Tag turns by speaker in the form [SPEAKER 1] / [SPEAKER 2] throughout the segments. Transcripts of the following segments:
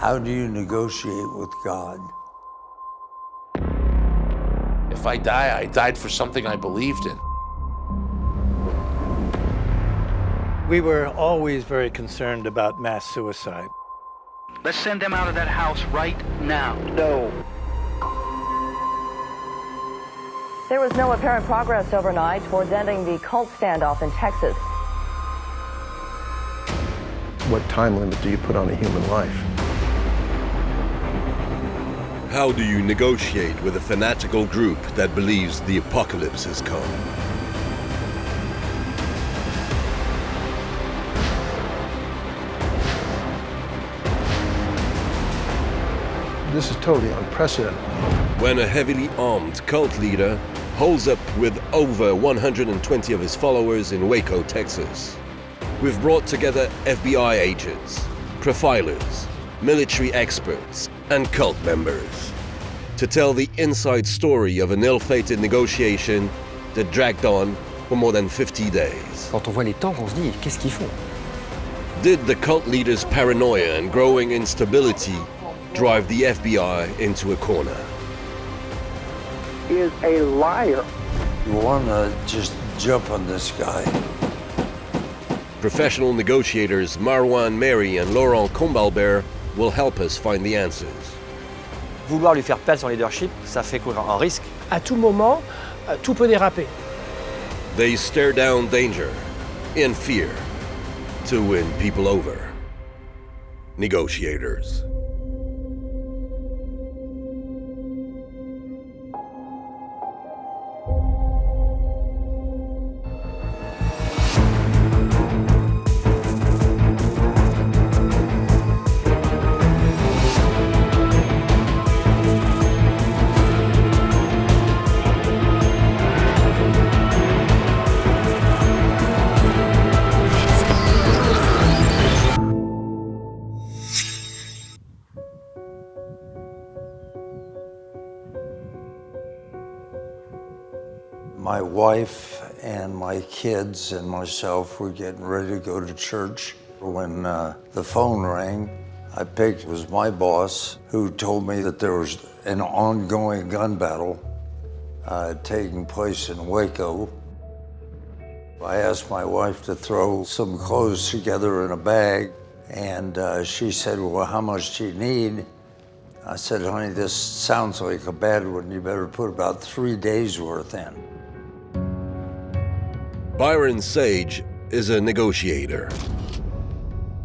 [SPEAKER 1] How do you negotiate with God?
[SPEAKER 2] If I die, I died for something I believed in.
[SPEAKER 3] We were always very concerned about mass suicide.
[SPEAKER 4] Let's send them out of that house right now.
[SPEAKER 5] No.
[SPEAKER 6] There was no apparent progress overnight towards ending the cult standoff in Texas.
[SPEAKER 5] What time limit do you put on a human life?
[SPEAKER 7] How do you negotiate with a fanatical group that believes the apocalypse has come?
[SPEAKER 5] This is totally unprecedented.
[SPEAKER 7] When a heavily armed cult leader holds up with over 120 of his followers in Waco, Texas. We've brought together FBI agents, profilers, military experts, and cult members to tell the inside story of an ill-fated negotiation that dragged on for more than 50 days.
[SPEAKER 8] Quand on voit les tanks, on se dit, qu'est-ce qu'ils font?
[SPEAKER 7] Did the cult leader's paranoia and growing instability drive the FBI into a corner?
[SPEAKER 5] He is a liar.
[SPEAKER 1] You want to just jump on this guy.
[SPEAKER 7] Professional negotiators Marwan Mary and Laurent Combalbert will help us find the answers.
[SPEAKER 8] Vouloir lui faire perdre son leadership, ça fait courir un risque.
[SPEAKER 9] À tout moment, tout peut déraper.
[SPEAKER 7] They stare down danger in fear to win people over. Negotiators.
[SPEAKER 1] My wife and my kids and myself were getting ready to go to church when the phone rang. I picked, it was my boss who told me that there was an ongoing gun battle taking place in Waco. I asked my wife to throw some clothes together in a bag, and she said, well, how much do you need? I said, honey, this sounds like a bad one. You better put about 3 days worth in.
[SPEAKER 7] Byron Sage is a negotiator.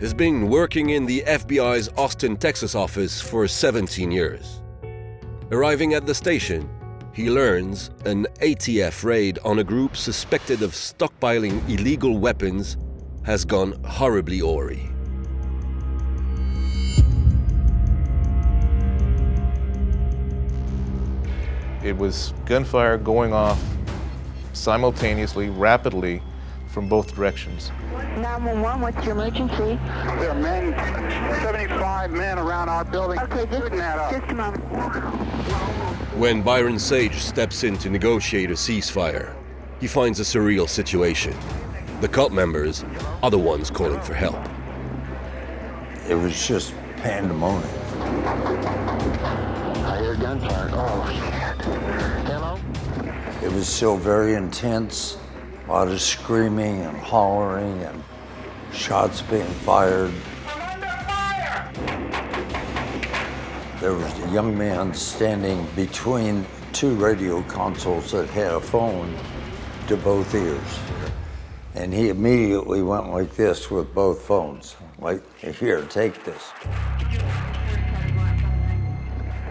[SPEAKER 7] He's been working in the FBI's Austin, Texas office for 17 years. Arriving at the station, he learns an ATF raid on a group suspected of stockpiling illegal weapons has gone horribly awry.
[SPEAKER 10] It was gunfire going off simultaneously, rapidly, from both directions.
[SPEAKER 11] 911, what's your emergency?
[SPEAKER 12] There are men, 75 men around our building.
[SPEAKER 11] Okay, just a moment.
[SPEAKER 7] When Byron Sage steps in to negotiate a ceasefire, he finds a surreal situation. The cult members are the ones calling for help.
[SPEAKER 1] It was just pandemonium.
[SPEAKER 12] I hear gunfire. Oh, shit. Hello?
[SPEAKER 1] It was still very intense, a lot of screaming and hollering and shots being fired. There was a young man standing between two radio consoles that had a phone to both ears. And he immediately went like this with both phones, like, here, take this.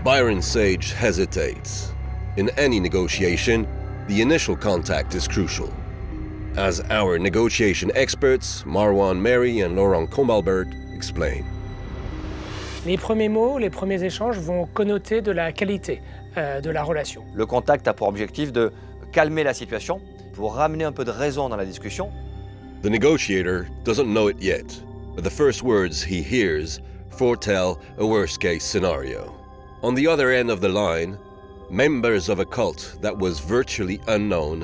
[SPEAKER 7] Byron Sage hesitates. In any negotiation, the initial contact is crucial. As our negotiation experts, Marwan Mary and Laurent Combalbert, explain.
[SPEAKER 9] Les premiers mots, les premiers échanges vont connoter de la qualité de la relation.
[SPEAKER 8] Le contact a pour objectif de calmer la situation, pour ramener un peu de raison dans la discussion.
[SPEAKER 7] The negotiator doesn't know it yet, but the first words he hears foretell a worst-case scenario. On the other end of the line, members of a cult that was virtually unknown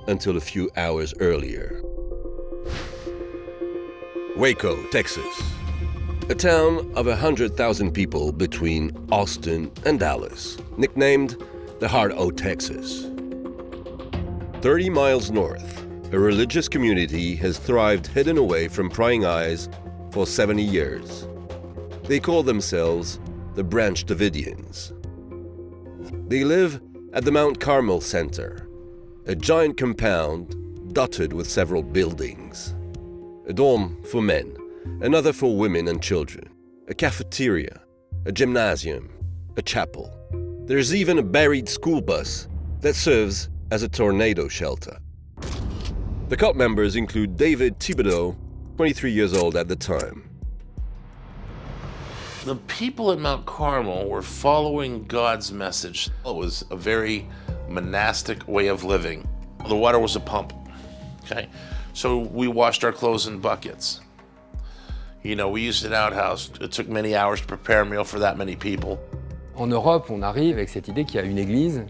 [SPEAKER 7] until a few hours earlier. Waco, Texas. a town of 100,000 people between Austin and Dallas, nicknamed the Heart of Texas. 30 miles north, a religious community has thrived hidden away from prying eyes for 70 years. They call themselves the Branch Davidians. They live at the Mount Carmel Center, a giant compound dotted with several buildings. A dorm for men, another for women and children, a cafeteria, a gymnasium, a chapel. There's even a buried school bus that serves as a tornado shelter. The cult members include David Koresh, 23 years old at the time.
[SPEAKER 2] The people at Mount Carmel were following God's message. It was a very monastic way of living. The water was a pump, okay? So we washed our clothes in buckets. You know, we used an outhouse. It took many hours to prepare a meal for that many people.
[SPEAKER 13] En Europe, on arrive avec cette idée qu'il y a une église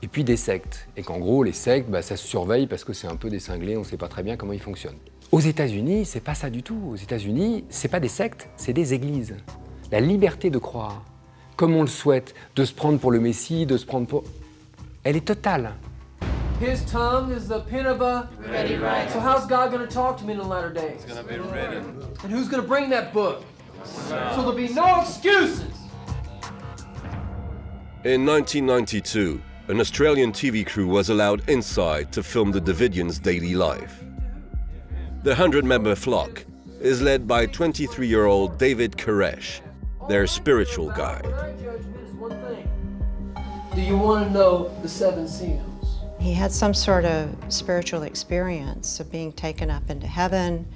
[SPEAKER 13] et puis des sectes. Et qu'en gros, les sectes, ça se surveille parce que c'est un peu des cinglés, on ne sait pas très bien comment ils fonctionnent. Aux États-Unis, c'est pas ça du tout. Aux États-Unis, c'est pas des sectes, c'est des églises. La liberté de croire, comme on le souhaite, de se prendre pour le Messie, de se prendre pour... Elle est totale.
[SPEAKER 14] His tongue is the pen of a ready writer. So how's God going to talk to me in the latter days? It's going to be ready. And who's going to bring that book? So there'll be no excuses.
[SPEAKER 7] In 1992, an Australian TV crew was allowed inside to film the Davidians' daily life. The 100-member flock is led by 23-year-old David Koresh, their spiritual guide.
[SPEAKER 14] Do you want to know the 7 seals?
[SPEAKER 15] He had some sort of spiritual experience of being taken up into heaven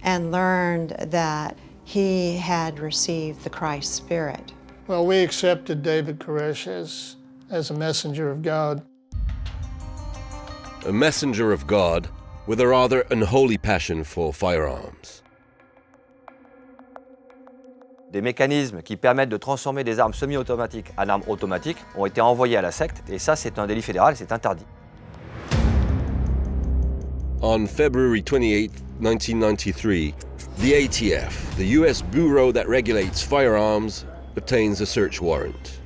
[SPEAKER 15] and learned that he had received the Christ Spirit.
[SPEAKER 16] Well, we accepted David Koresh as a messenger of God.
[SPEAKER 7] A messenger of God with a rather unholy passion for firearms.
[SPEAKER 8] Des mécanismes qui permettent de transformer des armes semi-automatiques en armes automatiques ont été envoyés à la secte, et ça, c'est un délit fédéral, c'est interdit.
[SPEAKER 7] On February 28, 1993, the ATF, the US Bureau that regulates firearms, obtains a search warrant.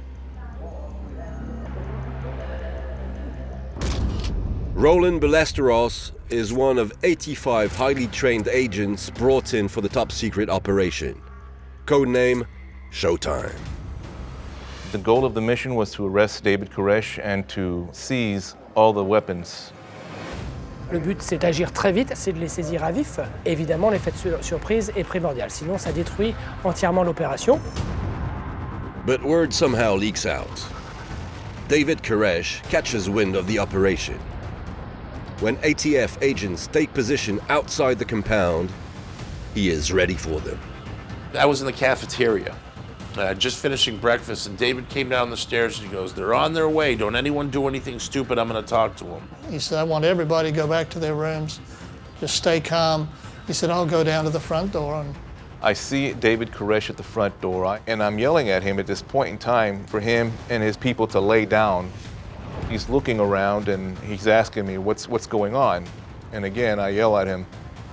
[SPEAKER 7] Roland Ballesteros is one of 85 highly trained agents brought in for the top-secret operation. Codename Showtime.
[SPEAKER 10] The goal of the mission was to arrest David Koresh and to seize all the weapons.
[SPEAKER 9] Le but, c'est d'agir très vite, c'est de les saisir à vif. Évidemment, l'effet de surprise est primordial, sinon ça détruit entièrement l'opération.
[SPEAKER 7] But word somehow leaks out. David Koresh catches wind of the operation. When ATF agents take position outside the compound, he is ready for them.
[SPEAKER 2] I was in the cafeteria, just finishing breakfast, and David came down the stairs and he goes, "They're on their way. Don't anyone do anything stupid. I'm going to talk to them."
[SPEAKER 16] He said, I want everybody to go back to their rooms. Just stay calm. He said, I'll go down to the front door. And
[SPEAKER 10] I see David Koresh at the front door, and I'm yelling at him at this point in time for him and his people to lay down. He's looking around and he's asking me, what's going on? And again, I yell at him,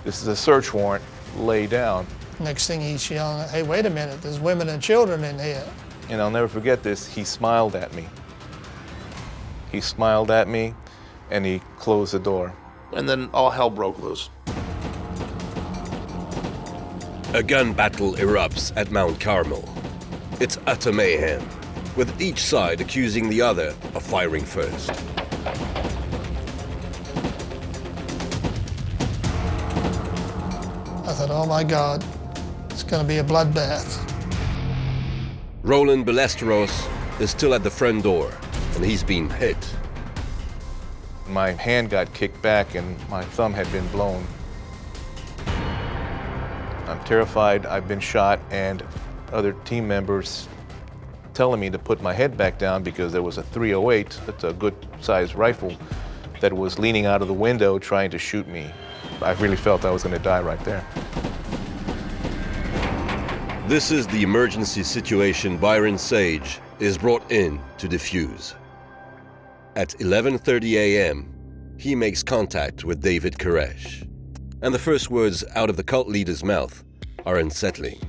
[SPEAKER 10] this is a search warrant, lay down.
[SPEAKER 16] next thing he's yelling, hey, wait a minute, there's women and children in here.
[SPEAKER 10] And I'll never forget this, he smiled at me. He smiled at me and he closed the door.
[SPEAKER 2] And then all hell broke loose.
[SPEAKER 7] A gun battle erupts at Mount Carmel. It's utter mayhem, with each side accusing the other of firing first.
[SPEAKER 16] I thought, oh my God, it's going to be a bloodbath.
[SPEAKER 7] Roland Ballesteros is still at the front door, and he's been hit.
[SPEAKER 10] My hand got kicked back and my thumb had been blown. I'm terrified, I've been shot, and other team members telling me to put my head back down because there was a .308, that's a good-sized rifle, that was leaning out of the window trying to shoot me. I really felt I was going to die right there.
[SPEAKER 7] This is the emergency situation Byron Sage is brought in to defuse. At 11:30 a.m., he makes contact with David Koresh. And the first words out of the cult leader's mouth are unsettling.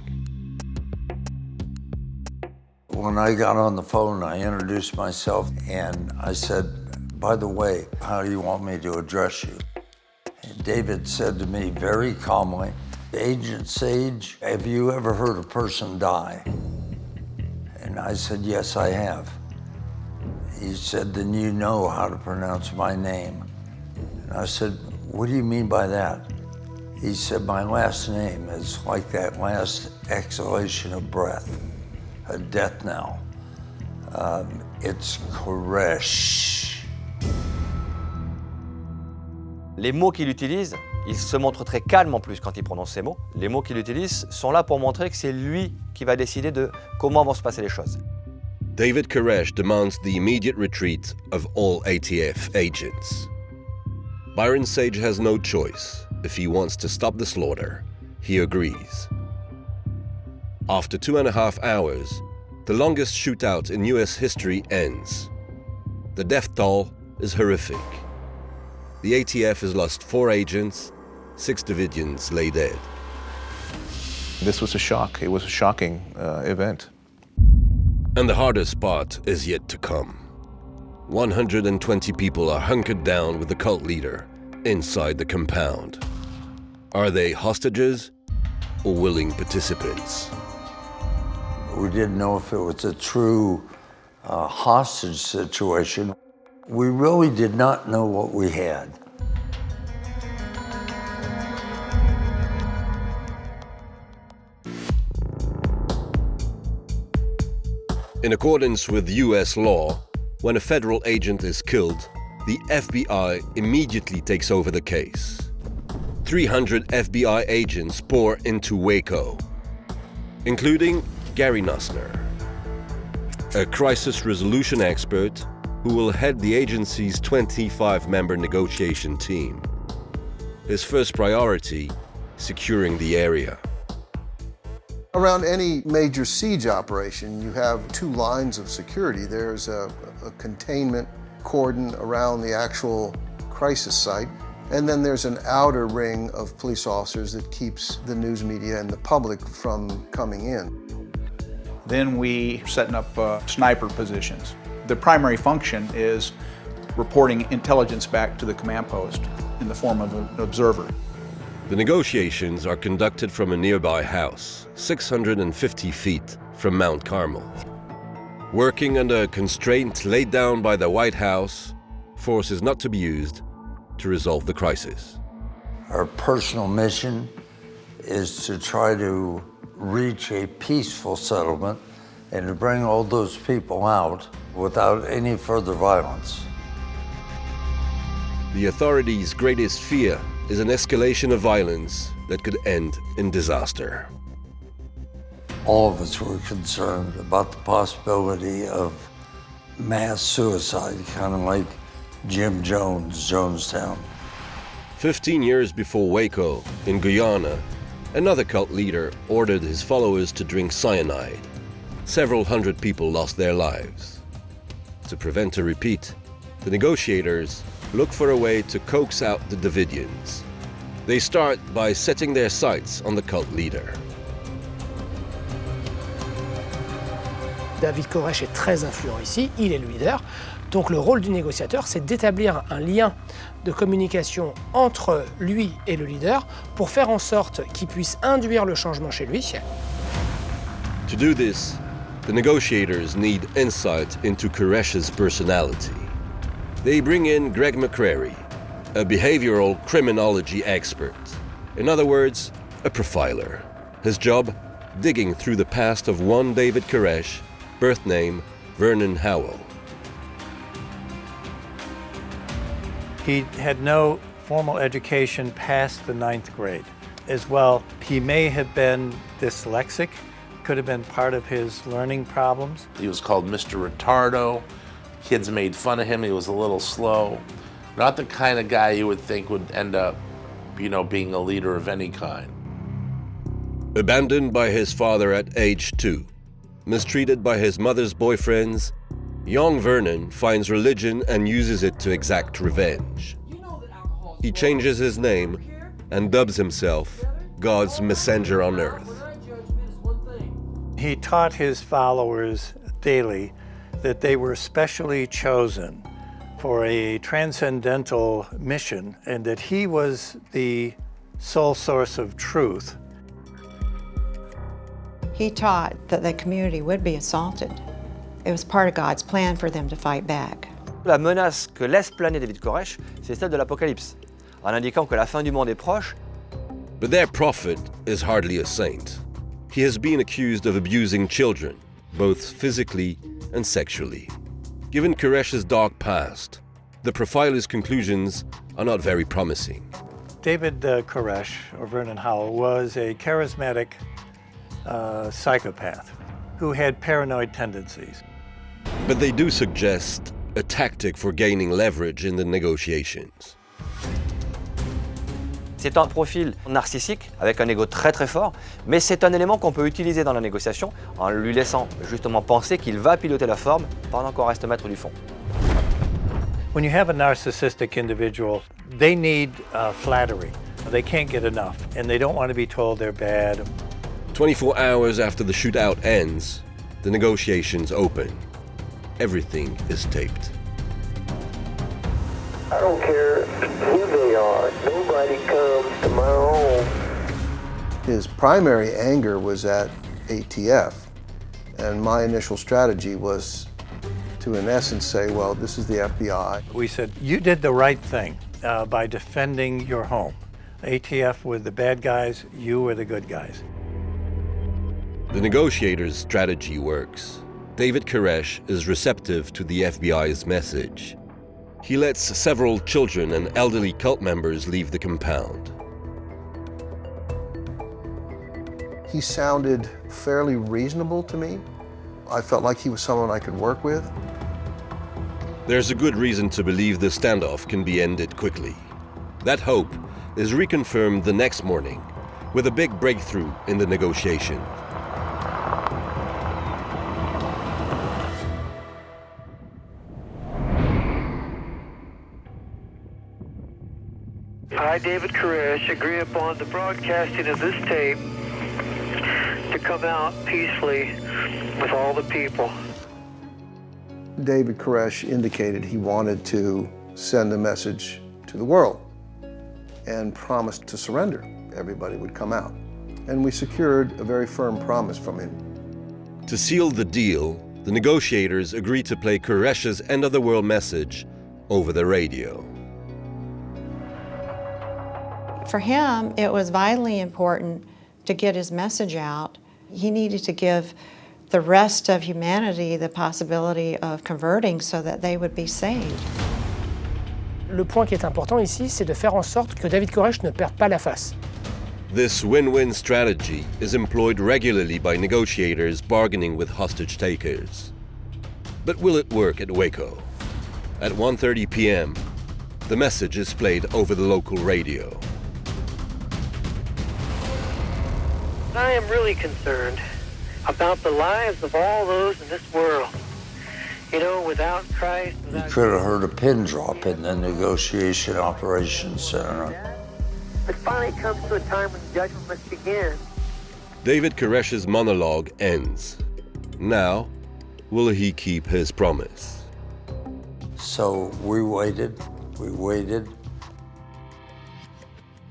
[SPEAKER 1] When I got on the phone, I introduced myself and I said, by the way, how do you want me to address you? And David said to me very calmly, Agent Sage, have you ever heard a person die? And I said, yes, I have. He said, then you know how to pronounce my name. And I said, what do you mean by that? He said, my last name is like that last exhalation of breath, a death knell. It's Koresh.
[SPEAKER 8] Les mots qu'il utilise, il se montre très calme en plus quand il prononce ces mots. Les mots qu'il utilise sont là pour montrer que c'est lui qui va décider de comment vont se passer les choses.
[SPEAKER 7] David Koresh demands the immediate retreat of all ATF agents. Byron Sage has no choice. If he wants to stop the slaughter, he agrees. After 2.5 hours, the longest shootout in US history ends. The death toll is horrific. The ATF has lost 4 agents, 6 Davidians lay dead.
[SPEAKER 10] This was a shock. It was a shocking event.
[SPEAKER 7] And the hardest part is yet to come. 120 people are hunkered down with the cult leader inside the compound. Are they hostages or willing participants?
[SPEAKER 1] We didn't know if it was a true hostage situation. We really did not know what we had.
[SPEAKER 7] In accordance with US law, when a federal agent is killed, the FBI immediately takes over the case. 300 FBI agents pour into WACO, including Gary Nussner, a crisis resolution expert who will head the agency's 25-member negotiation team. His first priority, securing the area.
[SPEAKER 5] Around any major siege operation, you have 2 lines of security. There's a containment cordon around the actual crisis site, and then there's an outer ring of police officers that keeps the news media and the public from coming in.
[SPEAKER 17] Then we setting up sniper positions. The primary function is reporting intelligence back to the command post in the form of an observer.
[SPEAKER 7] The negotiations are conducted from a nearby house, 650 feet from Mount Carmel. Working under a constraint laid down by the White House, force is not to be used to resolve the crisis.
[SPEAKER 1] Our personal mission is to try to reach a peaceful settlement and to bring all those people out without any further violence.
[SPEAKER 7] The authorities' greatest fear is an escalation of violence that could end in disaster.
[SPEAKER 1] All of us were concerned about the possibility of mass suicide, kind of like Jim Jones, Jonestown.
[SPEAKER 7] 15 years before Waco, in Guyana, another cult leader ordered his followers to drink cyanide. Several hundred people lost their lives. To prevent a repeat, the negotiators look for a way to coax out the Davidians. They start by setting their sights on the cult leader.
[SPEAKER 9] David Koresh est très influent ici, il est le leader. Donc le rôle du négociateur, c'est d'établir un lien de communication entre lui et le leader pour faire en sorte qu'il puisse induire le changement chez lui.
[SPEAKER 7] To do this, the negotiators need insight into Koresh's personality. They bring in Greg McCrary, a behavioral criminology expert. In other words, a profiler. His job, digging through the past of one David Koresh, birth name Vernon Howell.
[SPEAKER 3] He had no formal education past the 9th grade. As well, he may have been dyslexic, could have been part of his learning problems.
[SPEAKER 2] He was called Mr. Retardo. Kids made fun of him. He was a little slow. Not the kind of guy you would think would end up, being a leader of any kind.
[SPEAKER 7] Abandoned by his father at age 2, mistreated by his mother's boyfriends, young Vernon finds religion and uses it to exact revenge. He changes his name and dubs himself God's messenger on earth.
[SPEAKER 3] He taught his followers daily that they were specially chosen for a transcendental mission and that he was the sole source of truth.
[SPEAKER 15] He taught that the community would be assaulted. It was part of God's plan for them to fight back.
[SPEAKER 8] La menace que laisse planer David Koresh, c'est celle de l'Apocalypse, en indiquant que la fin du monde est proche.
[SPEAKER 7] But their prophet is hardly a saint. He has been accused of abusing children, both physically and sexually. Given Koresh's dark past, the profiler's conclusions are not very promising.
[SPEAKER 3] David Koresh, or Vernon Howell, was a charismatic psychopath who had paranoid tendencies.
[SPEAKER 7] But they do suggest a tactic for gaining leverage in the negotiations.
[SPEAKER 8] C'est un profil narcissique, avec un ego très très fort, mais c'est un élément qu'on peut utiliser dans la négociation en lui laissant justement penser qu'il va piloter la forme pendant qu'on reste maître du fond.
[SPEAKER 3] When you have a narcissistic individual, they need flattery. They can't get enough, and they don't want to be told they're bad.
[SPEAKER 7] 24 hours after the shootout ends, the negotiations open. Everything is taped.
[SPEAKER 18] I don't care who they are. Nobody comes to my home.
[SPEAKER 5] His primary anger was at ATF, and my initial strategy was to, in essence, say, well, this is the FBI.
[SPEAKER 3] We said, you did the right thing by defending your home. ATF were the bad guys, you were the good guys.
[SPEAKER 7] The negotiators' strategy works. David Koresh is receptive to the FBI's message. He lets several children and elderly cult members leave the compound.
[SPEAKER 5] He sounded fairly reasonable to me. I felt like he was someone I could work with.
[SPEAKER 7] There's a good reason to believe the standoff can be ended quickly. That hope is reconfirmed the next morning with a big breakthrough in the negotiation.
[SPEAKER 18] I, David Koresh, agree upon the broadcasting of this tape to come out peacefully with all the people.
[SPEAKER 5] David Koresh indicated he wanted to send a message to the world and promised to surrender. Everybody would come out. And we secured a very firm promise from him.
[SPEAKER 7] To seal the deal, the negotiators agreed to play Koresh's end of the world message over the radio.
[SPEAKER 15] For him, it was vitally important to get his message out. He needed to give the rest of humanity the possibility of converting so that they would be saved.
[SPEAKER 9] Le point qui est important ici, c'est de faire en sorte que David Koresh ne perde pas la face.
[SPEAKER 7] This win-win strategy is employed regularly by negotiators bargaining with hostage takers. But will it work at WACO? At 1:30 p.m., the message is played over the local radio.
[SPEAKER 18] I am really concerned about the lives of all those in this world. You know, without Christ...
[SPEAKER 1] You could have heard a pin drop in the negotiation operations center.
[SPEAKER 18] It finally comes to a time when judgment must begin.
[SPEAKER 7] David Koresh's monologue ends. Now, will he keep his promise?
[SPEAKER 1] So we waited.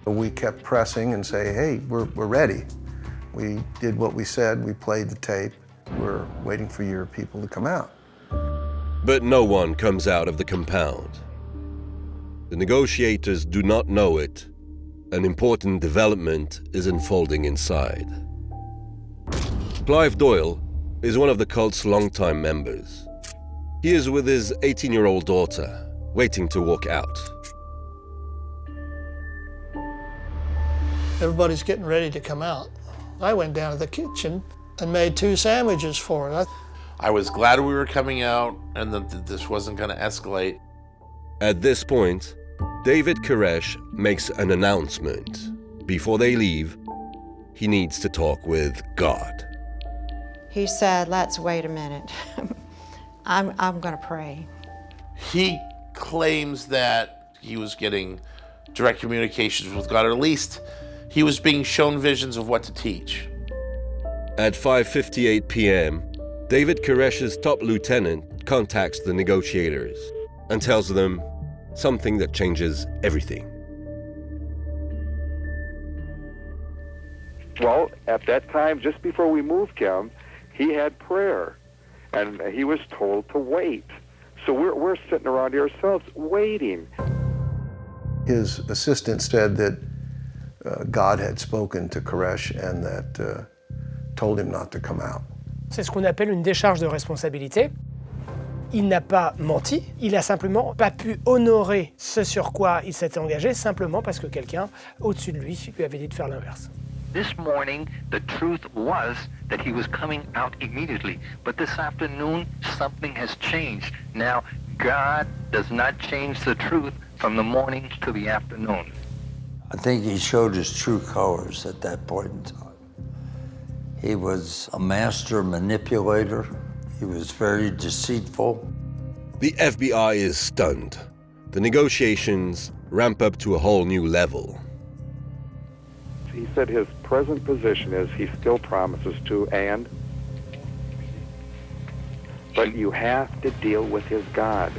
[SPEAKER 5] We kept pressing and say, hey, we're ready. We did what we said, we played the tape. We're waiting for your people to come out.
[SPEAKER 7] But no one comes out of the compound. The negotiators do not know it. An important development is unfolding inside. Clive Doyle is one of the cult's longtime members. He is with his 18-year-old daughter, waiting to walk out.
[SPEAKER 16] Everybody's getting ready to come out. I went down to the kitchen and made 2 sandwiches for her.
[SPEAKER 2] I was glad we were coming out and that this wasn't going to escalate.
[SPEAKER 7] At this point, David Koresh makes an announcement. Before they leave, he needs to talk with God.
[SPEAKER 15] He said, let's wait a minute. I'm going to pray.
[SPEAKER 2] He claims that he was getting direct communications with God, or at least he was being shown visions of what to teach.
[SPEAKER 7] At 5:58 p.m., David Koresh's top lieutenant contacts the negotiators and tells them something that changes everything.
[SPEAKER 12] Well, at that time, just before we moved him, he had prayer, and he was told to wait. So we're sitting around here ourselves waiting.
[SPEAKER 5] His assistant said that God had spoken to Koresh and that told him not to come out.
[SPEAKER 9] C'est ce qu'on appelle une décharge de responsabilité. Il n'a pas menti, il a simplement pas pu honorer ce sur quoi il s'était engagé, simplement parce que quelqu'un au-dessus de lui avait dit de faire l'inverse.
[SPEAKER 4] This morning, the truth was that he was coming out immediately. But this afternoon, something has changed. Now, God does not change the truth from the morning to the afternoon.
[SPEAKER 1] I think he showed his true colors at that point in time. He was a master manipulator. He was very deceitful.
[SPEAKER 7] The FBI is stunned. The negotiations ramp up to a whole new level.
[SPEAKER 12] He said his present position is he still promises to, but you have to deal with his God.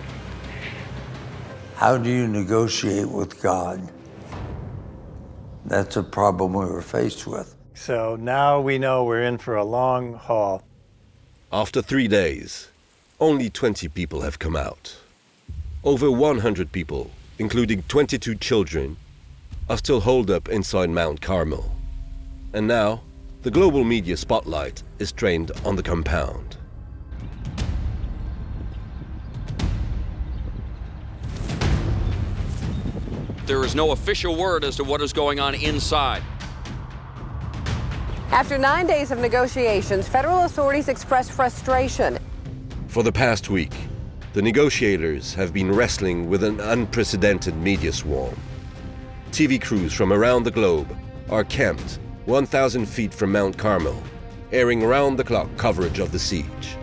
[SPEAKER 1] How do you negotiate with God? That's a problem we were faced with.
[SPEAKER 3] So now we know we're in for a long haul.
[SPEAKER 7] After 3 days, only 20 people have come out. Over 100 people, including 22 children, are still holed up inside Mount Carmel. And now, the global media spotlight is trained on the compound.
[SPEAKER 19] There is no official word as to what is going on inside.
[SPEAKER 20] After 9 days of negotiations, federal authorities expressed frustration.
[SPEAKER 7] For the past week, the negotiators have been wrestling with an unprecedented media swarm. TV crews from around the globe are camped 1,000 feet from Mount Carmel, airing round-the-clock coverage of the siege.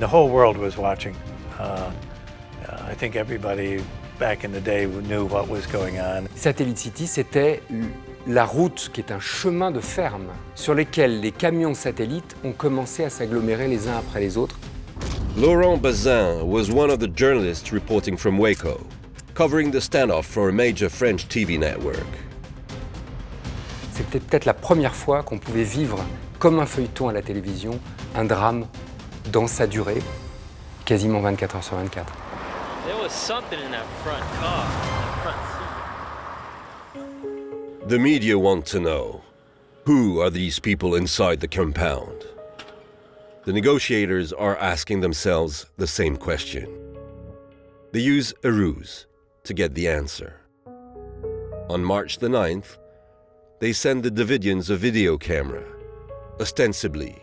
[SPEAKER 3] The whole world was watching. I think everybody back in the day knew what was going on.
[SPEAKER 13] Satellite City, c'était la route qui est un chemin de ferme sur lesquels les camions satellites ont commencé à s'agglomérer les uns après les autres.
[SPEAKER 7] Laurent Bazin was one of the journalists reporting from WACO, covering the standoff for a major French TV network.
[SPEAKER 13] C'était peut-être la première fois qu'on pouvait vivre comme un feuilleton à la télévision, un drame dans sa durée, quasiment 24 heures sur 24.
[SPEAKER 21] There was something in that front car, that front seat.
[SPEAKER 7] The media want to know, who are these people inside the compound? The negotiators are asking themselves the same question. They use a ruse to get the answer. On March the 9th, they send the Davidians a video camera, ostensibly,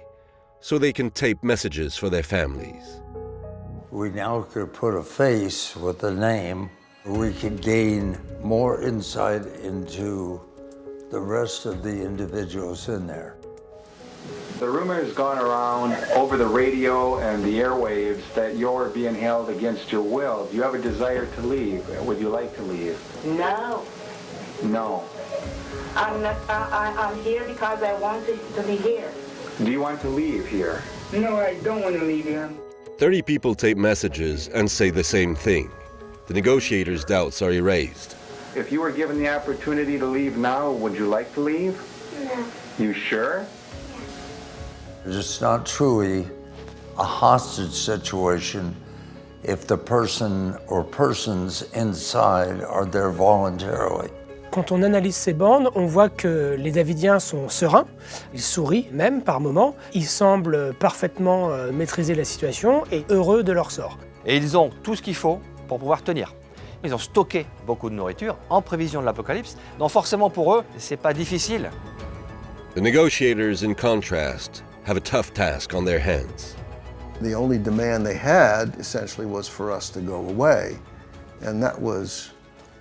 [SPEAKER 7] so they can tape messages for their families.
[SPEAKER 1] We now could put a face with a name. We could gain more insight into the rest of the individuals in there.
[SPEAKER 22] The rumor has gone around over the radio and the airwaves that you're being held against your will. Do you have a desire to leave? Would you like to leave?
[SPEAKER 11] No.
[SPEAKER 22] No.
[SPEAKER 11] I'm here because I want to be here.
[SPEAKER 22] Do you want to leave here?
[SPEAKER 11] No, I don't want to leave here.
[SPEAKER 7] 30 people tape messages and say the same thing. The negotiators' doubts are erased.
[SPEAKER 22] If you were given the opportunity to leave now, would you like to leave?
[SPEAKER 11] No.
[SPEAKER 22] You sure?
[SPEAKER 1] It's not truly a hostage situation if the person or persons inside are there voluntarily.
[SPEAKER 9] Quand on analyse ces bandes, on voit que les Davidiens sont sereins, ils sourient même par moments, ils semblent parfaitement maîtriser la situation et heureux de leur sort.
[SPEAKER 8] Et ils ont tout ce qu'il faut pour pouvoir tenir. Ils ont stocké beaucoup de nourriture en prévision de l'apocalypse, donc forcément pour eux, c'est pas difficile.
[SPEAKER 7] The negotiators, in contrast, have a tough task on their hands.
[SPEAKER 5] The only demand they had, essentially, was for us to go away, and that was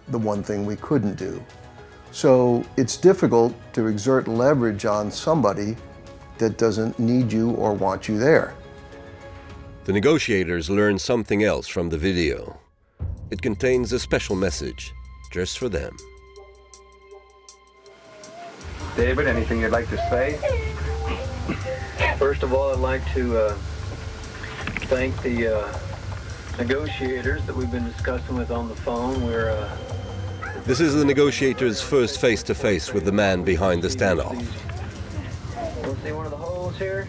[SPEAKER 5] the one thing we couldn't do. So it's difficult to exert leverage on somebody that doesn't need you or want you there.
[SPEAKER 7] The negotiators learn something else from the video. It contains a special message just for them.
[SPEAKER 22] David, anything you'd like to say?
[SPEAKER 21] First of all, I'd like to thank the negotiators that we've been discussing with on the phone.
[SPEAKER 7] This is the negotiators' first face-to-face with the man behind the standoff.
[SPEAKER 21] Want to see one of the holes here?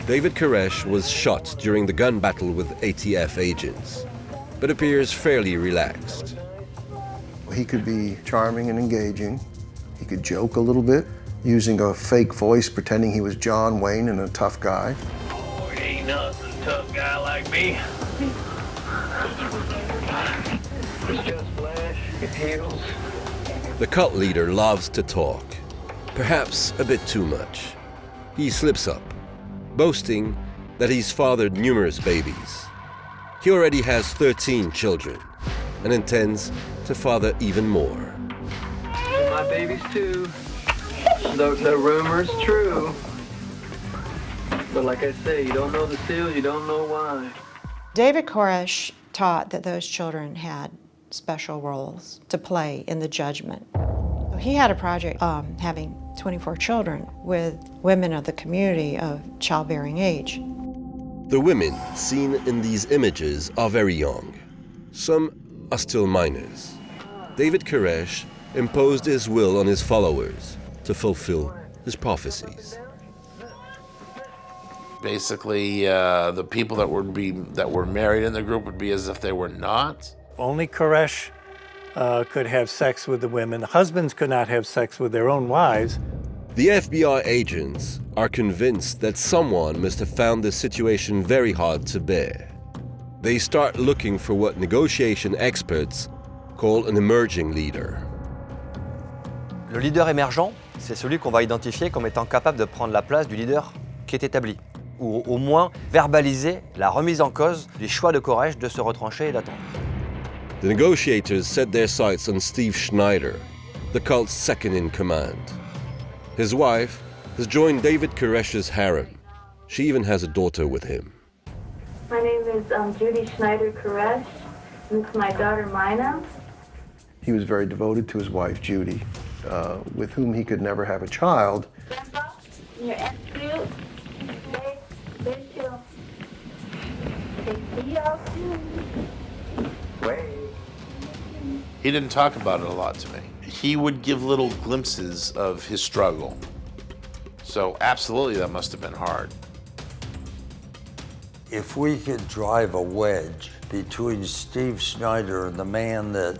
[SPEAKER 7] David Koresh was shot during the gun battle with ATF agents, but appears fairly relaxed.
[SPEAKER 5] He could be charming and engaging. He could joke a little bit, using a fake voice, pretending he was John Wayne and a tough guy.
[SPEAKER 21] Oh, it ain't nothing, tough guy like me. It's just flesh, it heals.
[SPEAKER 7] The cult leader loves to talk, perhaps a bit too much. He slips up, boasting that he's fathered numerous babies. He already has 13 children and intends to father even more.
[SPEAKER 21] My babies too. The rumor's true. But like I say, you don't know the seals, you don't know why.
[SPEAKER 15] David Koresh taught that those children had special roles to play in the judgment. He had a project having 24 children with women of the community of childbearing age.
[SPEAKER 7] The women seen in these images are very young. Some are still minors. David Koresh imposed his will on his followers to fulfill his prophecies.
[SPEAKER 2] Basically, the people that were married in the group would be as if they were not.
[SPEAKER 3] Only Koresh could have sex with the women. Husbands could not have sex with their own wives.
[SPEAKER 7] The FBI agents are convinced that someone must have found this situation very hard to bear. They start looking for what negotiation experts call an emerging leader.
[SPEAKER 8] Le leader émergent, c'est celui qu'on va identifier comme étant capable de prendre la place du leader qui est établi, ou au moins verbaliser la remise en cause du choix de Koresh de se retrancher et d'attendre.
[SPEAKER 7] The negotiators set their sights on Steve Schneider, the cult's second in command. His wife has joined David Koresh's harem. She even has a daughter with him.
[SPEAKER 6] My name is Judy Schneider Koresh. This is my daughter, Mina.
[SPEAKER 5] He was very devoted to his wife, Judy, with whom he could never have a child.
[SPEAKER 6] Your cute. They're chill. They see y'all soon.
[SPEAKER 22] Wait.
[SPEAKER 2] He didn't talk about it a lot to me. He would give little glimpses of his struggle. So absolutely, that must have been hard.
[SPEAKER 1] If we could drive a wedge between Steve Schneider and the man that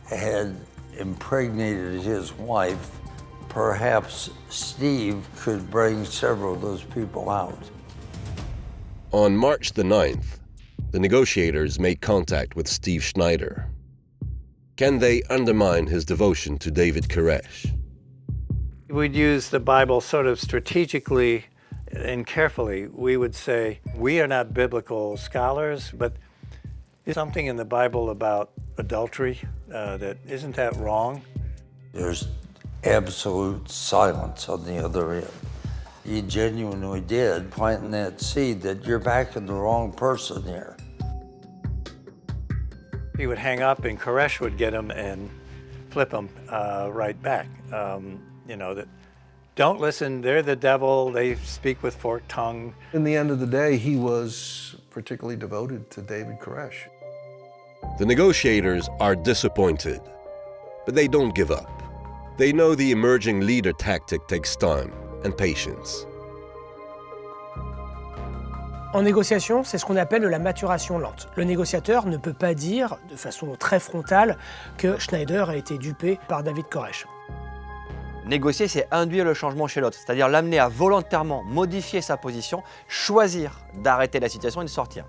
[SPEAKER 1] had impregnated his wife, perhaps Steve could bring several of those people out.
[SPEAKER 7] On March the 9th, the negotiators make contact with Steve Schneider. Can they undermine his devotion to David Koresh?
[SPEAKER 3] We'd use the Bible sort of strategically and carefully. We would say, we are not biblical scholars, but there's something in the Bible about adultery that isn't that wrong?
[SPEAKER 1] There's absolute silence on the other end. You genuinely did planting that seed that you're backing the wrong person here.
[SPEAKER 3] He would hang up and Koresh would get him and flip him right back. You know, that don't listen, they're the devil, they speak with forked tongue.
[SPEAKER 5] In the end of the day, he was particularly devoted to David Koresh.
[SPEAKER 7] The negotiators are disappointed, but they don't give up. They know the emerging leader tactic takes time and patience.
[SPEAKER 9] En négociation, c'est ce qu'on appelle la maturation lente. Le négociateur ne peut pas dire de façon très frontale que Schneider a été dupé par David Koresh.
[SPEAKER 8] Négocier, c'est induire le changement chez l'autre, c'est-à-dire l'amener à volontairement modifier sa position, choisir d'arrêter la situation et de sortir.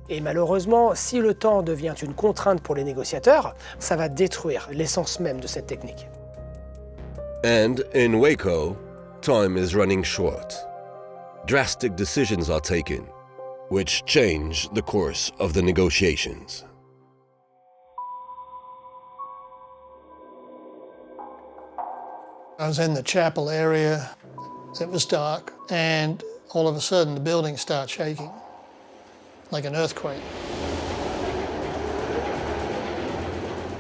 [SPEAKER 9] Et malheureusement, si le temps devient une contrainte pour les négociateurs, ça va détruire l'essence même de cette technique.
[SPEAKER 7] And in WACO, time is running short. Drastic decisions are taken, which change the course of the negotiations.
[SPEAKER 16] I was in the chapel area. It was dark, and all of a sudden the building started shaking, like an earthquake.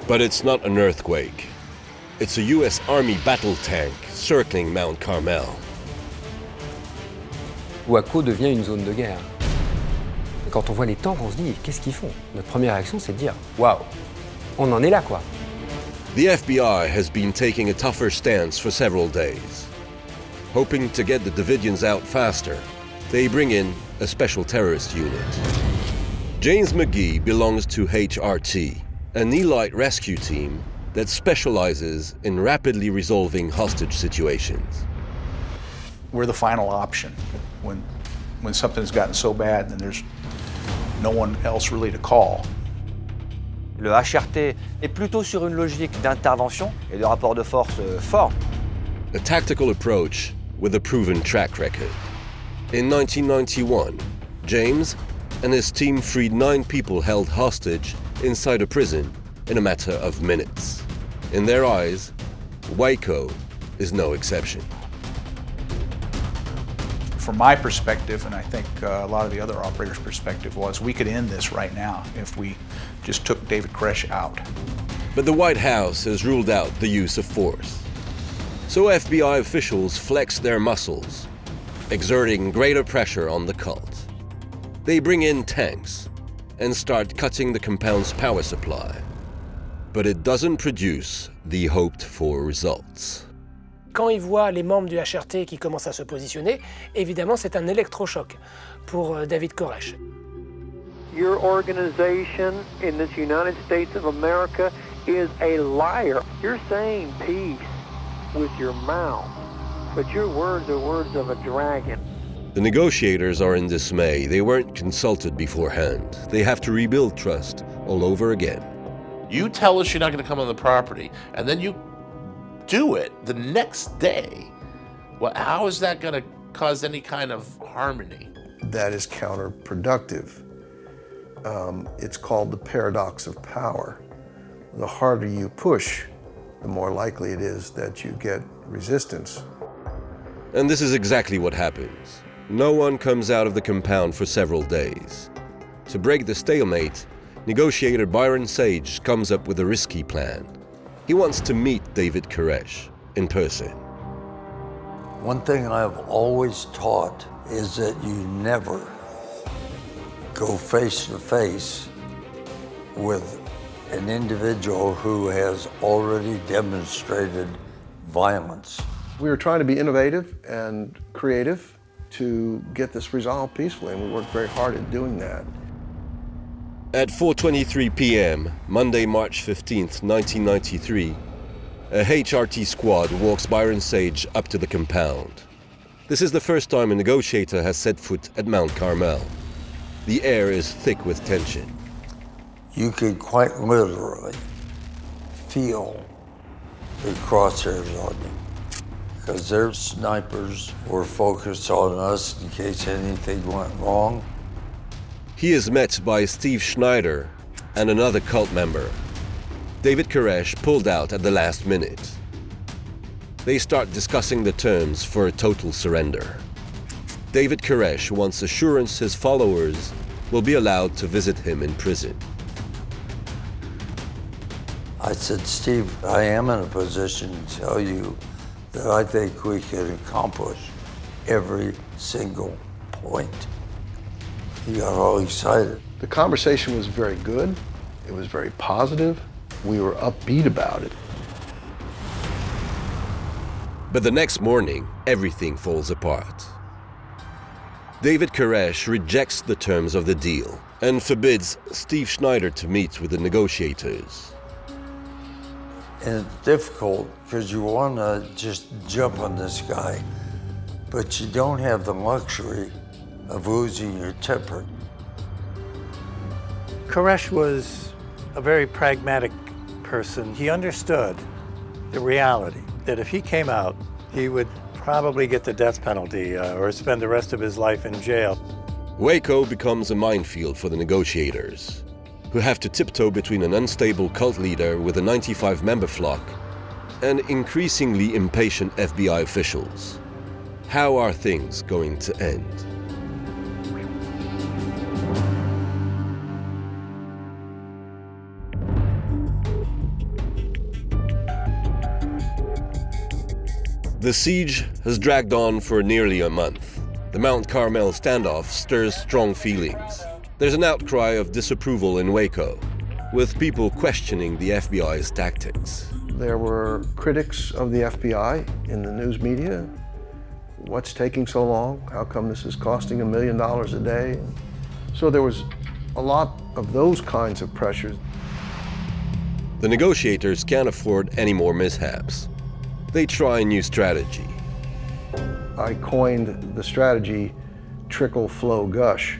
[SPEAKER 7] But it's not an earthquake. It's a US Army battle tank circling Mount Carmel.
[SPEAKER 13] WACO devient une zone de guerre. Et quand on voit les tanks, on se dit, qu'est-ce qu'ils font? Notre première réaction, c'est de dire, waouh, on en est là, quoi.
[SPEAKER 7] The FBI has been taking a tougher stance for several days. Hoping to get the Davidians out faster, they bring in a special terrorist unit. James McGee belongs to HRT, an elite rescue team that specializes in rapidly resolving hostage situations.
[SPEAKER 17] We're the final option. When something's gotten so bad, then there's no one else really to call.
[SPEAKER 8] Le HRT est plutôt sur une logique d'intervention et de rapport de force fort.
[SPEAKER 7] A tactical approach with a proven track record. In 1991, James and his team freed 9 people held hostage inside a prison in a matter of minutes. In their eyes, WACO is no exception.
[SPEAKER 17] From my perspective, and I think a lot of the other operators' perspective, was we could end this right now if we just took David Koresh out.
[SPEAKER 7] But the White House has ruled out the use of force. So FBI officials flex their muscles, exerting greater pressure on the cult. They bring in tanks and start cutting the compound's power supply. But it doesn't produce the hoped-for results.
[SPEAKER 9] Quand ils voient les membres du HRT qui commencent à se positionner, évidemment c'est un électrochoc pour David Koresh.
[SPEAKER 21] Your organization in this United States of America is a liar. You're saying peace with your mouth, but your words are words of a dragon.
[SPEAKER 7] The negotiators are in dismay. They weren't consulted beforehand. They have to rebuild trust all over again.
[SPEAKER 2] You tell us you're not going to come on the property, and then you do it the next day. Well, how is that going to cause any kind of harmony?
[SPEAKER 5] That is counterproductive. It's called the paradox of power. The harder you push, the more likely it is that you get resistance.
[SPEAKER 7] And this is exactly what happens. No one comes out of the compound for several days. To break the stalemate, negotiator Byron Sage comes up with a risky plan. He wants to meet David Koresh in person.
[SPEAKER 1] One thing I've always taught is that you never go face to face with an individual who has already demonstrated violence.
[SPEAKER 5] We were trying to be innovative and creative to get this resolved peacefully, and we worked very hard at doing that.
[SPEAKER 7] At 4:23 p.m., Monday, March 15th, 1993, a HRT squad walks Byron Sage up to the compound. This is the first time a negotiator has set foot at Mount Carmel. The air is thick with tension.
[SPEAKER 1] You could quite literally feel the crosshairs on you because their snipers were focused on us in case anything went wrong.
[SPEAKER 7] He is met by Steve Schneider and another cult member. David Koresh pulled out at the last minute. They start discussing the terms for a total surrender. David Koresh wants assurance his followers will be allowed to visit him in prison.
[SPEAKER 1] I said, Steve, I am in a position to tell you that I think we can accomplish every single point. He got all excited.
[SPEAKER 5] The conversation was very good. It was very positive. We were upbeat about it.
[SPEAKER 7] But the next morning, everything falls apart. David Koresh rejects the terms of the deal and forbids Steve Schneider to meet with the negotiators.
[SPEAKER 1] And it's difficult because you want to just jump on this guy, but you don't have the luxury of losing your temper.
[SPEAKER 3] Koresh was a very pragmatic person. He understood the reality that if he came out, he would probably get the death penalty or spend the rest of his life in jail.
[SPEAKER 7] WACO becomes a minefield for the negotiators, who have to tiptoe between an unstable cult leader with a 95-member flock and increasingly impatient FBI officials. How are things going to end? The siege has dragged on for nearly a month. The Mount Carmel standoff stirs strong feelings. There's an outcry of disapproval in Waco, with people questioning the FBI's tactics.
[SPEAKER 5] There were critics of the FBI in the news media. What's taking so long? How come this is costing $1 million a day? So there was a lot of those kinds of pressures.
[SPEAKER 7] The negotiators can't afford any more mishaps. They try a new strategy.
[SPEAKER 5] I coined the strategy trickle, flow, gush.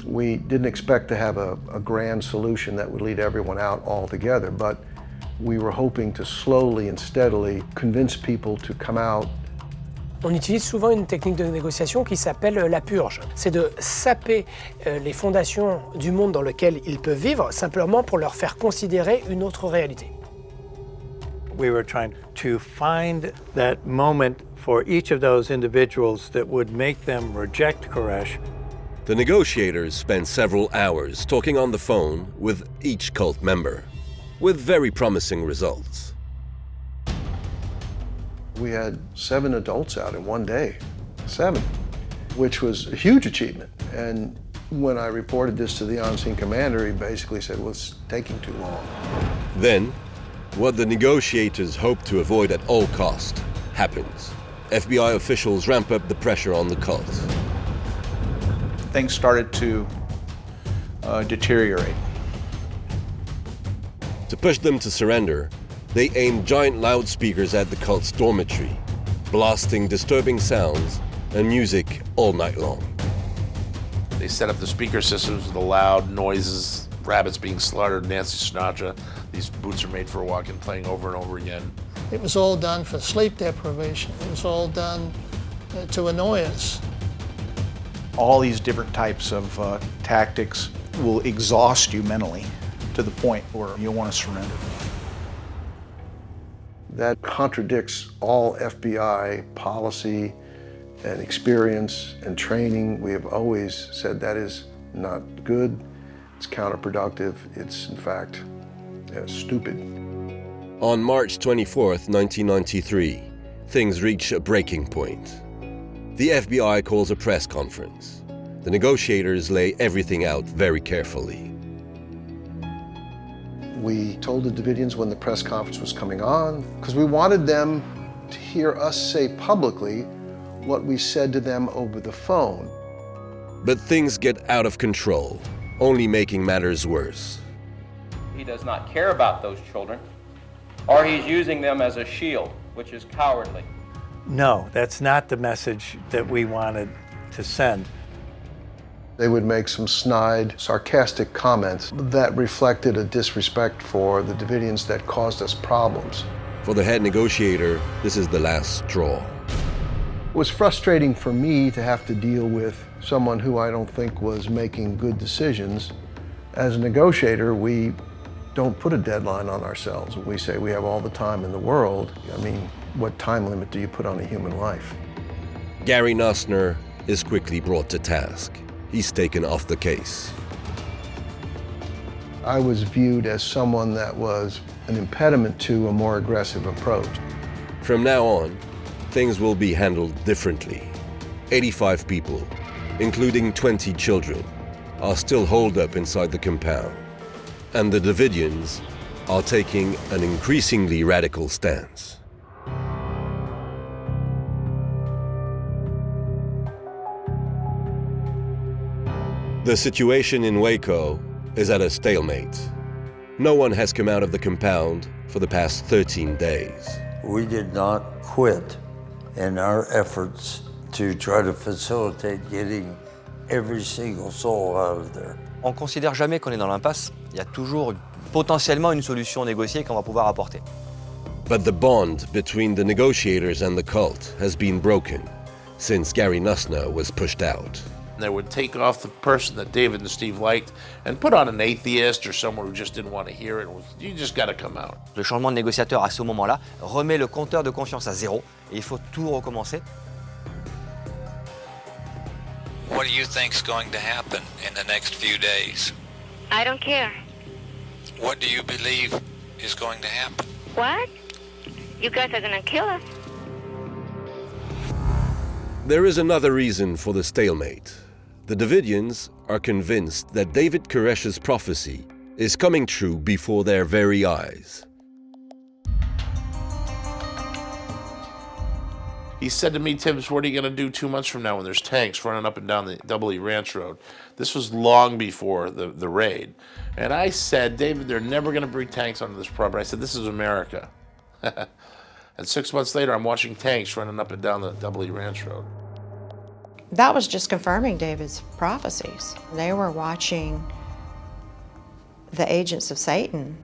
[SPEAKER 5] We didn't expect to have a grand solution that would lead everyone out altogether, but we were hoping to slowly and steadily convince people to come out.
[SPEAKER 9] On utilise souvent une technique de négociation qui s'appelle la purge. C'est de saper les fondations du monde dans lequel ils peuvent vivre, simplement pour leur faire considérer une autre réalité.
[SPEAKER 3] We were trying to find that moment for each of those individuals that would make them reject Koresh.
[SPEAKER 7] The negotiators spent several hours talking on the phone with each cult member, with very promising results.
[SPEAKER 5] We had 7 adults out in one day, 7, which was a huge achievement. And when I reported this to the on-scene commander, he basically said, well, it's taking too long.
[SPEAKER 7] Then, what the negotiators hoped to avoid at all cost happens. FBI officials ramp up the pressure on the cult.
[SPEAKER 17] Things started to deteriorate.
[SPEAKER 7] To push them to surrender, they aimed giant loudspeakers at the cult's dormitory, blasting disturbing sounds and music all night long.
[SPEAKER 2] They set up the speaker systems with the loud noises, rabbits being slaughtered, Nancy Sinatra. These boots are made for walking, playing over and over again.
[SPEAKER 16] It was all done for sleep deprivation. It was all done to annoy us.
[SPEAKER 17] All these different types of tactics will exhaust you mentally to the point where you'll want to surrender.
[SPEAKER 5] That contradicts all FBI policy and experience and training. We have always said that is not good, it's counterproductive, it's in fact stupid.
[SPEAKER 7] On March 24th, 1993, things reach a breaking point. The FBI calls a press conference. The negotiators lay everything out very carefully.
[SPEAKER 5] We told the Davidians when the press conference was coming on, because we wanted them to hear us say publicly what we said to them over the phone.
[SPEAKER 7] But things get out of control, only making matters worse.
[SPEAKER 10] He does not care about those children, or he's using them as a shield, which is cowardly.
[SPEAKER 3] No, that's not the message that we wanted to send.
[SPEAKER 5] They would make some snide, sarcastic comments that reflected a disrespect for the Davidians that caused us problems.
[SPEAKER 7] For the head negotiator, this is the last straw.
[SPEAKER 5] It was frustrating for me to have to deal with someone who I don't think was making good decisions. As a negotiator, we don't put a deadline on ourselves. We say we have all the time in the world. I mean, what time limit do you put on a human life?
[SPEAKER 7] Gary Nussner is quickly brought to task. He's taken off the case.
[SPEAKER 5] I was viewed as someone that was an impediment to a more aggressive approach.
[SPEAKER 7] From now on, things will be handled differently. 85 people, including 20 children, are still holed up inside the compound. And the Davidians are taking an increasingly radical stance. The situation in Waco is at a stalemate. No one has come out of the compound for the past 13 days.
[SPEAKER 1] We did not quit in our efforts to try to facilitate getting every single soul out of there.
[SPEAKER 8] On ne considère jamais qu'on est dans l'impasse. Il y a toujours potentiellement une solution négociée qu'on va pouvoir apporter.
[SPEAKER 7] But the bond between the negotiators and the cult has been broken since Gary Nussner was pushed out.
[SPEAKER 2] They would take off the person that David and Steve liked and put on an atheist or someone who just didn't want to hear it. You just got to come out.
[SPEAKER 8] Le changement de négociateur à ce moment-là remet le compteur de confiance à zéro et il faut tout recommencer.
[SPEAKER 14] What do you think's going to happen in the next few days?
[SPEAKER 23] I don't care.
[SPEAKER 14] What do you believe is going to happen?
[SPEAKER 23] What? You guys are gonna kill us.
[SPEAKER 7] There is another reason for the stalemate. The Davidians are convinced that David Koresh's prophecy is coming true before their very eyes.
[SPEAKER 2] He said to me, Tibbs, what are you going to do 2 months from now when there's tanks running up and down the Double E Ranch Road? This was long before the raid. And I said, David, they're never going to bring tanks onto this property. I said, this is America. And 6 months later, I'm watching tanks running up and down the Double E Ranch Road.
[SPEAKER 15] That was just confirming David's prophecies. They were watching the agents of Satan.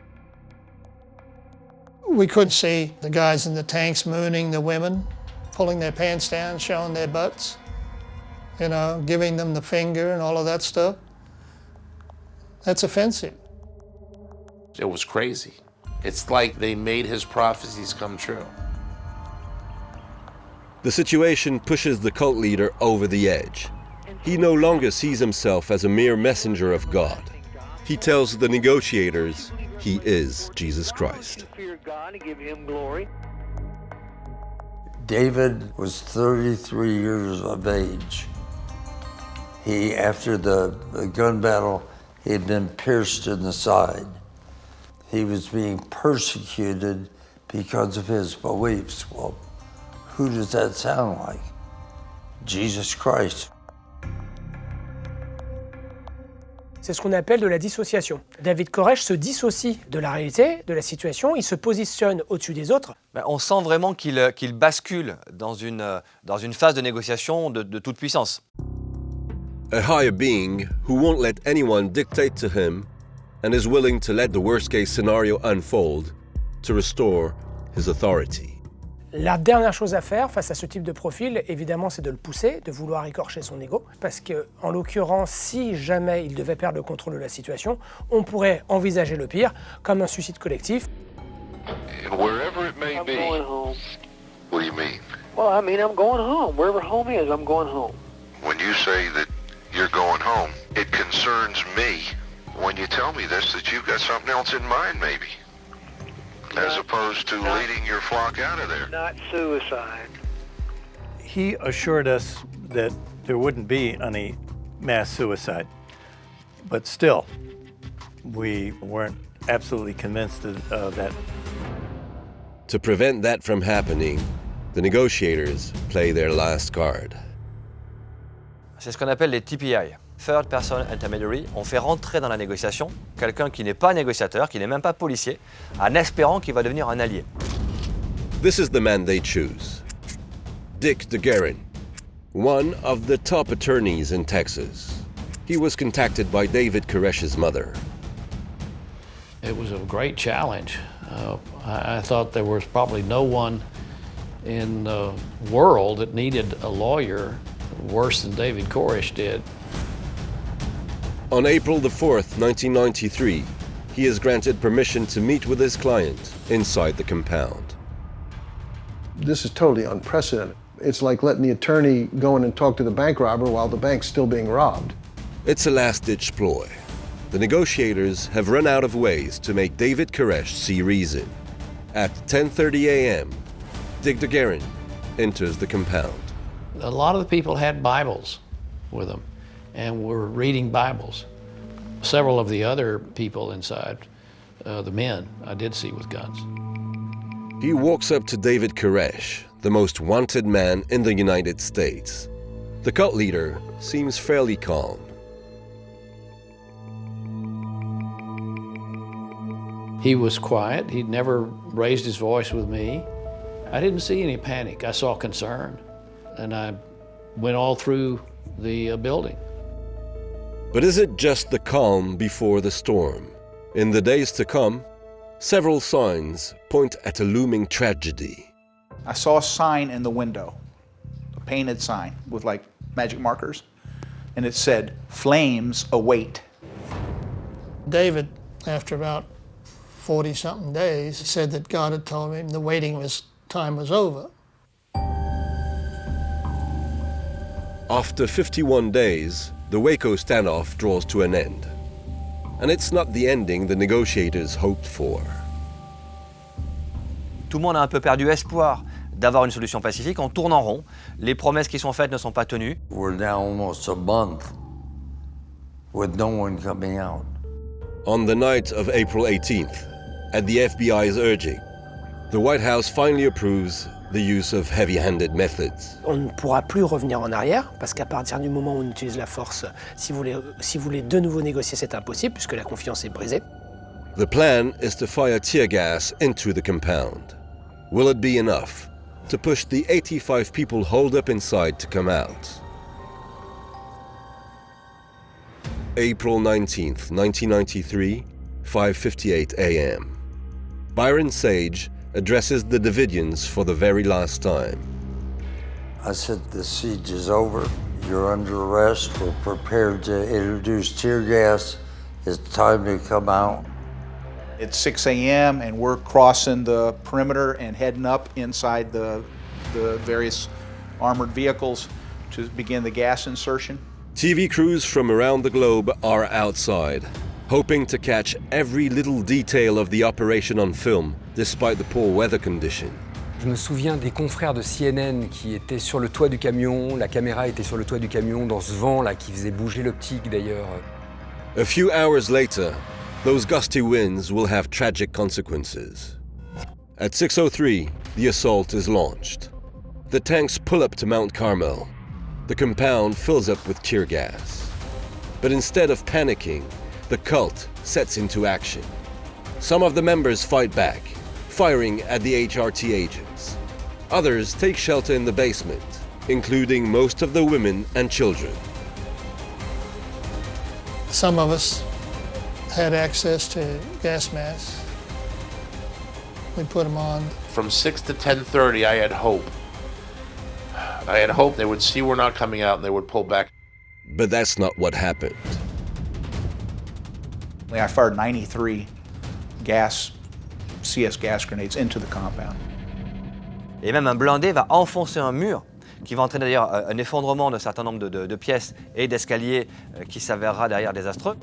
[SPEAKER 16] We could see the guys in the tanks mooning the women, pulling their pants down, showing their butts, you know, giving them the finger and all of that stuff. That's offensive.
[SPEAKER 2] It was crazy. It's like they made his prophecies come true.
[SPEAKER 7] The situation pushes the cult leader over the edge. He no longer sees himself as a mere messenger of God. He tells the negotiators he is Jesus Christ.
[SPEAKER 1] David was 33 years of age. After the gun battle, he had been pierced in the side. He was being persecuted because of his beliefs. Well, who does that sound like? Jesus Christ.
[SPEAKER 9] C'est ce qu'on appelle de la dissociation. David Koresh se dissocie de la réalité, de la situation, il se positionne au-dessus des autres.
[SPEAKER 8] On sent vraiment qu'il bascule dans une phase de négociation de toute puissance.
[SPEAKER 7] A higher being who won't let anyone dictate to him and is willing to let the worst-case scenario unfold to restore his authority.
[SPEAKER 9] La dernière chose à faire face à ce type de profil, évidemment, c'est de le pousser, de vouloir écorcher son ego, parce que, en l'occurrence, si jamais il devait perdre le contrôle de la situation, on pourrait envisager le pire, comme un suicide collectif.
[SPEAKER 4] Wherever it may be. I'm going home. What do you mean?
[SPEAKER 21] Well, I mean, I'm going home. Wherever home is, I'm going home.
[SPEAKER 4] When you say that you're going home, it concerns me when you tell me this that you've got something else in mind, maybe. As opposed to leading your flock out of there.
[SPEAKER 21] Not suicide.
[SPEAKER 3] He assured us that there wouldn't be any mass suicide. But still, we weren't absolutely convinced of that.
[SPEAKER 7] To prevent that from happening, the negotiators play their last card.
[SPEAKER 8] C'est ce qu'on appelle les TPI, Third Person Intermediary. On fait rentrer dans la négociation quelqu'un qui n'est pas négociateur, qui n'est même pas policier, en espérant qu'il va devenir un allié.
[SPEAKER 7] This is the man they choose. Dick DeGuerin, one of the top attorneys in Texas. He was contacted by David Koresh's mother.
[SPEAKER 18] It was a great challenge. I thought there was probably no one in the world that needed a lawyer worse than David Koresh did.
[SPEAKER 7] On April the 4th, 1993, he is granted permission to meet with his client inside the compound.
[SPEAKER 5] This is totally unprecedented. It's like letting the attorney go in and talk to the bank robber while the bank's still being robbed.
[SPEAKER 7] It's a last-ditch ploy. The negotiators have run out of ways to make David Koresh see reason. At 10:30 a.m., Dick DeGuerin enters the compound.
[SPEAKER 18] A lot of the people had Bibles with them and were reading Bibles. Several of the other people inside, the men, I did see with guns.
[SPEAKER 7] He walks up to David Koresh, the most wanted man in the United States. The cult leader seems fairly calm.
[SPEAKER 18] He was quiet. He'd never raised his voice with me. I didn't see any panic. I saw concern. And I went all through the building.
[SPEAKER 7] But is it just the calm before the storm? In the days to come, several signs point at a looming tragedy.
[SPEAKER 17] I saw a sign in the window, a painted sign with like magic markers, and it said, "Flames await."
[SPEAKER 16] David, after about 40-something days, said that God had told him the waiting time was over.
[SPEAKER 7] After 51 days, the WACO standoff draws to an end. And it's not the ending the negotiators hoped for.
[SPEAKER 8] Tout le monde a un peu perdu espoir. d'avoir une solution pacifique, on tourne en rond, les promesses qui sont faites ne sont pas tenues.
[SPEAKER 1] We're now almost a month with no one coming out.
[SPEAKER 7] On the night of April 18th, at the FBI's urging, the White House finally approves the use of heavy-handed methods.
[SPEAKER 9] On ne pourra plus revenir en arrière, parce qu'à partir du moment où on utilise la force, si vous voulez de nouveau négocier, c'est impossible, puisque la confiance est brisée.
[SPEAKER 7] The plan is to fire tear gas into the compound. Will it be enough to push the 85 people holed up inside to come out? April 19th, 1993, 5:58 a.m. Byron Sage addresses the Davidians for the very last time.
[SPEAKER 1] I said, the siege is over. You're under arrest. We're prepared to introduce tear gas. It's time to come out.
[SPEAKER 17] It's 6 a.m. and we're crossing the perimeter and heading up inside the various armored vehicles to begin the gas insertion.
[SPEAKER 7] TV crews from around the globe are outside, hoping to catch every little detail of the operation on film, despite the poor weather conditions.
[SPEAKER 13] Je me souviens des confrères de CNN qui étaient sur le toit du camion, la caméra était sur le toit du camion, dans ce vent-là qui faisait bouger l'optique d'ailleurs.
[SPEAKER 7] A few hours later, those gusty winds will have tragic consequences. At 6:03, the assault is launched. The tanks pull up to Mount Carmel. The compound fills up with tear gas. But instead of panicking, the cult sets into action. Some of the members fight back, firing at the HRT agents. Others take shelter in the basement, including most of the women and children.
[SPEAKER 16] Some of us had access to gas masks. We put them on.
[SPEAKER 2] From 6 to 10:30, I had hope. I had hoped they would see we're not coming out and they would pull back.
[SPEAKER 7] But that's not what happened.
[SPEAKER 17] I fired 93 CS gas grenades into the compound.
[SPEAKER 8] Et même un blindé va enfoncer un mur, qui va entraîner d'ailleurs un effondrement d'un certain nombre de pièces et d'escaliers qui s'avérera derrière désastreux.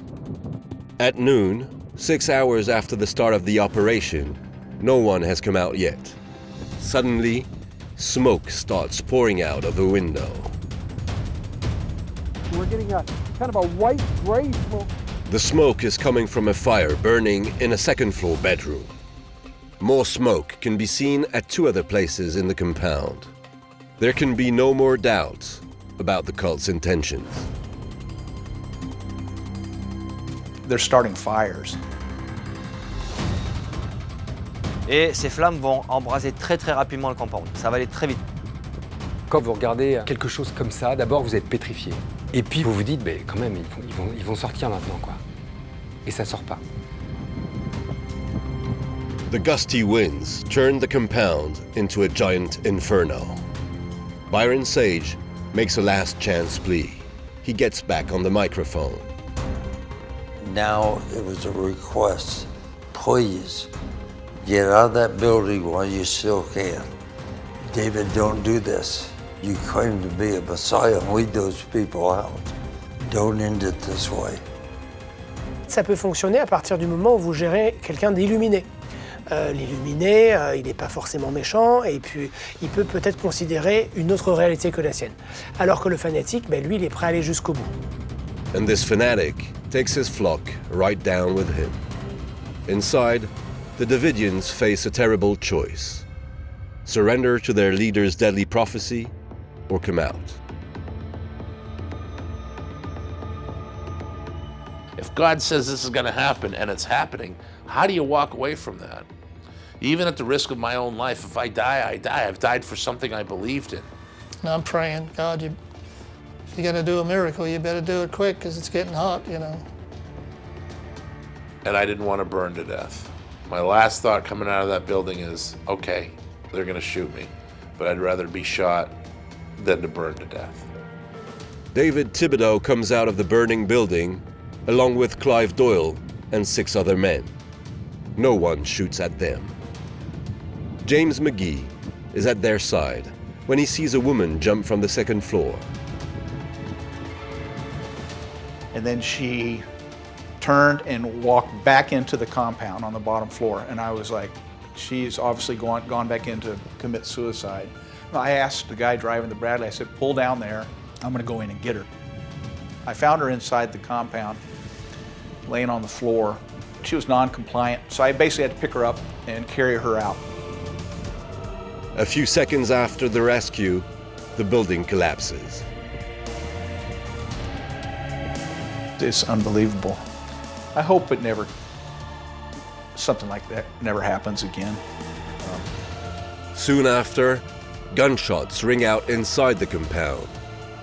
[SPEAKER 7] At noon, 6 hours after the start of the operation, no one has come out yet. Suddenly, smoke starts pouring out of the window.
[SPEAKER 12] We're getting a kind of a white gray smoke.
[SPEAKER 7] The smoke is coming from a fire burning in a second-floor bedroom. More smoke can be seen at 2 other places in the compound. There can be no more doubt about the cult's intentions.
[SPEAKER 17] They're starting fires.
[SPEAKER 8] Et ces flammes vont embraser très très rapidement le compound. Ça va aller très vite.
[SPEAKER 13] Quand vous regardez quelque chose comme ça, d'abord vous êtes pétrifié. Et puis vous vous dites, quand même, ils vont sortir maintenant, quoi. Et ça sort pas.
[SPEAKER 7] The gusty winds turn the compound into a giant inferno. Byron Sage makes a last chance plea. He gets back on the microphone.
[SPEAKER 1] Now it was a request. Please, get out of that building while you still can. David, don't do this. You claim to be a Messiah. Lead those people out. Don't end it this way.
[SPEAKER 9] Ça peut fonctionner à partir du moment où vous gérez quelqu'un d'illuminé. L'illuminé, il n'est pas forcément méchant et puis il peut peut-être considérer une autre réalité que la sienne. Alors que le fanatique, lui, il est prêt à aller jusqu'au bout.
[SPEAKER 7] And this fanatic takes his flock right down with him. Inside, the Davidians face a terrible choice. Surrender to their leader's deadly prophecy or come out.
[SPEAKER 2] If God says this is going to happen and it's happening, how do you walk away from that? Even at the risk of my own life, if I die, I die. I've died for something I believed in.
[SPEAKER 16] And I'm praying, God, if you're going to do a miracle, you better do it quick because it's getting hot, you know.
[SPEAKER 2] And I didn't want to burn to death. My last thought coming out of that building is, okay, they're going to shoot me, but I'd rather be shot than to burn to death.
[SPEAKER 7] David Thibodeau comes out of the burning building along with Clive Doyle and 6 other men. No one shoots at them. James McGee is at their side when he sees a woman jump from the 2nd floor.
[SPEAKER 17] And then she turned and walked back into the compound on the bottom floor. And I was like, She's obviously gone back in to commit suicide. I asked the guy driving the Bradley, I said, pull down there, I'm gonna go in and get her. I found her inside the compound, laying on the floor. She was non-compliant, so I basically had to pick her up and carry her out.
[SPEAKER 7] A few seconds after the rescue, the building collapses.
[SPEAKER 17] It's unbelievable. I hope something like that never happens again.
[SPEAKER 7] Soon after, gunshots ring out inside the compound.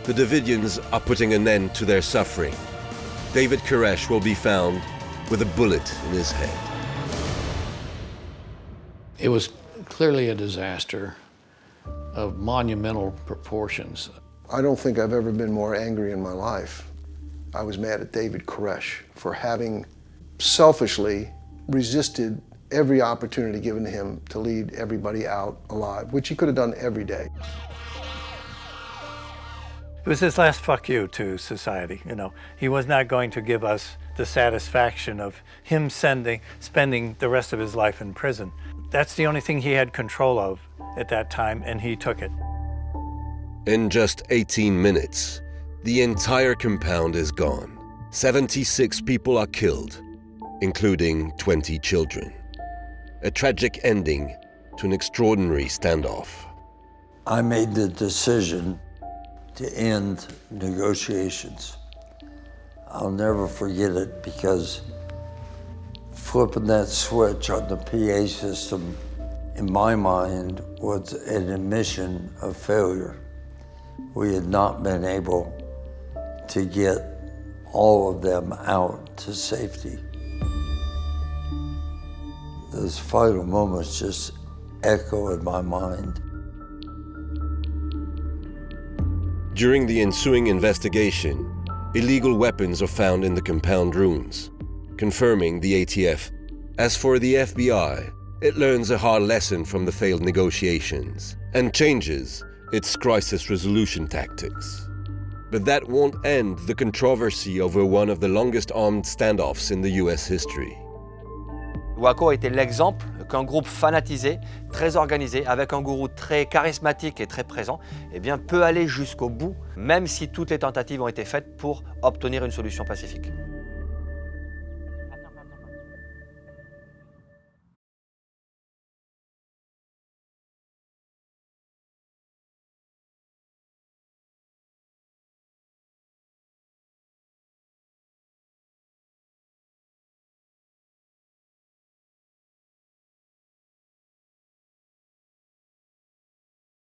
[SPEAKER 7] The Davidians are putting an end to their suffering. David Koresh will be found with a bullet in his head.
[SPEAKER 18] It was clearly a disaster of monumental proportions.
[SPEAKER 5] I don't think I've ever been more angry in my life. I was mad at David Koresh for having selfishly resisted every opportunity given to him to lead everybody out alive, which he could have done every day.
[SPEAKER 3] It was his last fuck you to society, you know. He was not going to give us the satisfaction of him spending the rest of his life in prison. That's the only thing he had control of at that time, and he took it.
[SPEAKER 7] In just 18 minutes, the entire compound is gone. 76 people are killed, including 20 children. A tragic ending to an extraordinary standoff.
[SPEAKER 1] I made the decision to end negotiations. I'll never forget it because flipping that switch on the PA system, in my mind, was an admission of failure. We had not been able to get all of them out to safety. Those final moments just echo in my mind.
[SPEAKER 7] During the ensuing investigation, illegal weapons are found in the compound ruins, confirming the ATF. As for the FBI, it learns a hard lesson from the failed negotiations and changes its crisis resolution tactics. But that won't end the controversy over one of the longest armed standoffs in the US history.
[SPEAKER 8] WACO a été l'exemple qu'un groupe fanatisé, très organisé, avec un gourou très charismatique et très présent, eh bien, peut aller jusqu'au bout, même si toutes les tentatives ont été faites pour obtenir une solution pacifique.